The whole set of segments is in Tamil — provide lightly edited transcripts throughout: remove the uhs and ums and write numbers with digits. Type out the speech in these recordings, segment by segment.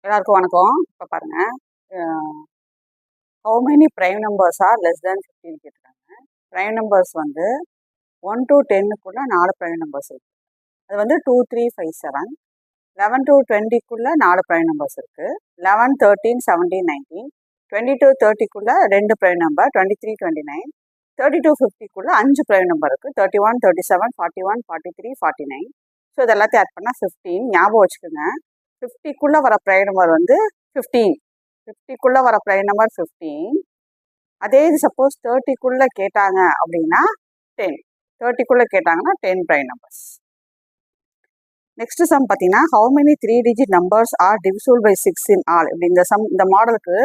எல்லாருக்கும் வணக்கம். இப்போ பாருங்க, how many prime numbers are less than 15 கேட்டிருக்காங்க. ப்ரைம் நம்பர்ஸ் வந்து 1 to 10க்குள்ள 4 ப்ரைம் நம்பர்ஸ் இருக்கு. அது வந்து 2, 3, 5, 7. 11 to 20க்குள்ள 4 ப்ரைம் நம்பர்ஸ் இருக்கு. 11, 13, 17, 19. 20 to 30க்குள்ள 2 prime number 23, 29. 30 to 50க்குள்ள 5 prime number இருக்கு. 31, 37, 41, 43, 49. ஸோ இது எல்லாத்தையும் ஆட் பண்ணால் 15. ஞாபகம் வச்சுக்கோங்க, 50க்குள்ளே வர ப்ரைம் நம்பர் வந்து 15. 50க்குள்ளே வர ப்ரைம் நம்பர் 15. அதே இது சப்போஸ் 30க்குள்ளே கேட்டாங்க அப்படின்னா 10. 30க்குள்ளே கேட்டாங்கன்னா 10 ப்ரைம் நம்பர்ஸ். நெக்ஸ்ட் சம் பார்த்தீங்கன்னா, how many 3 digit numbers are divisible by 6 in all. இப்படி இந்த மாடலுக்கு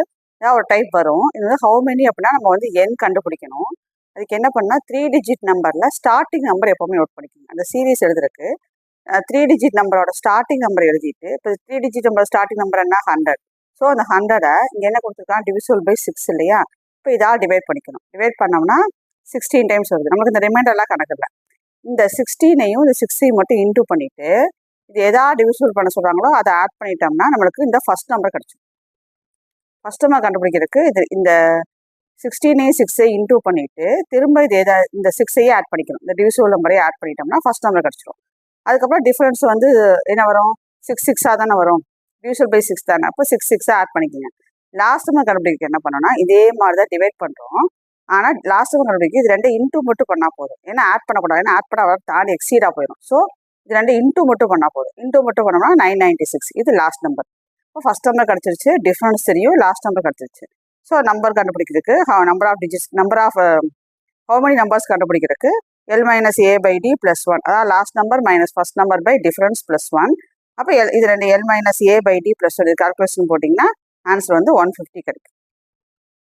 ஏதாவது ஒரு டைப் வரும். இது வந்து ஹவு மெனி அப்படின்னா நம்ம வந்து எண் கண்டுபிடிக்கணும். அதுக்கு என்ன பண்ணால் 3 digit நம்பரில் ஸ்டார்டிங் நம்பர் எப்போவுமே நோட் பண்ணிக்கணும். அந்த சீரீஸ் எழுதுறதுக்கு 3 digit நம்பரோட ஸ்டார்டிங் நம்பர் எழுதிட்டு, இப்போ 3 digit நம்பர் ஸ்டார்டிங் நம்பர் என்ன 100. ஸோ அந்த 100-ஐ இங்கே என்ன கொடுத்துருக்கான், டிவிசிபிள் பை 6 இல்லையா. இப்போ இதாக டிவைட் பண்ணிக்கணும். டிவைட் பண்ணோம்னா 16 டைம்ஸ் வருது. நமக்கு இந்த ரிமைண்டர்லாம் கணக்கு இல்லை. இந்த 16ஐயும் இந்த 6ஐயும் மட்டும் இன்டூ பண்ணிவிட்டு, இது எதாவது டிவிசிபிள் பண்ண சொல்கிறாங்களோ அதை ஆட் பண்ணிட்டோம்னா நம்மளுக்கு இந்த ஃபர்ஸ்ட் நம்பர் கிடச்சிடும். ஃபர்ஸ்ட் நம்பர் கண்டுபிடிக்கிறதுக்கு இந்த 16ஐயும் 6ஐயும் இன்டூ பண்ணிவிட்டு திரும்ப இது இந்த 6ஐயே ஆட் பண்ணிக்கணும். இந்த டிவிசிபிள் நம்பரையே ஆட் பண்ணிட்டோம்னா ஃபர்ஸ்ட் நம்பர் கிடச்சிடும். அதுக்கப்புறம் டிஃப்ரென்ஸ் வந்து என்ன வரும், 6 6ஆக தானே வரும். டிவிசிபிள் பை 6 தானே, அப்போ 6 6ஆக ஆட் பண்ணிக்கோங்க. லாஸ்ட் நம்பர் கண்டுபிடிக்க என்ன பண்ணோம்னா இதே மாதிரி தான் டிவைட் பண்ணுறோம். ஆனால் லாஸ்ட் நம்பர் கண்டுபிடிக்க இது 2 இன்டூ மட்டும் பண்ணால் போதும். ஏன்னா ஆட் பண்ணக்கூடாது. ஏன்னா ஆட் பண்ண தாண்டி எக்ஸீடாக போயிடும். ஸோ இது 2 இன்டூ மட்டும் பண்ணால் போதும். இன்டூ மட்டும் பண்ணோம்னா 996. இது லாஸ்ட் நம்பர். இப்போ ஃபர்ஸ்ட் நம்பர் கிடச்சிருச்சு, டிஃப்ரென்ஸ் தெரியும், லாஸ்ட் நம்பர் கிடச்சிருச்சு. ஸோ நம்பர் கண்டுபிடிக்கிறதுக்கு number of digits, how many numbers கண்டுபிடிக்கிறதுக்கு L-A/D + 1. அதாவது last number minus first number by difference +1. அப்போ இது 2 L-A/D + 1 கால்குலேஷன் போட்டிங்கன்னா ஆன்சர் வந்து 150 கிடைக்கும்.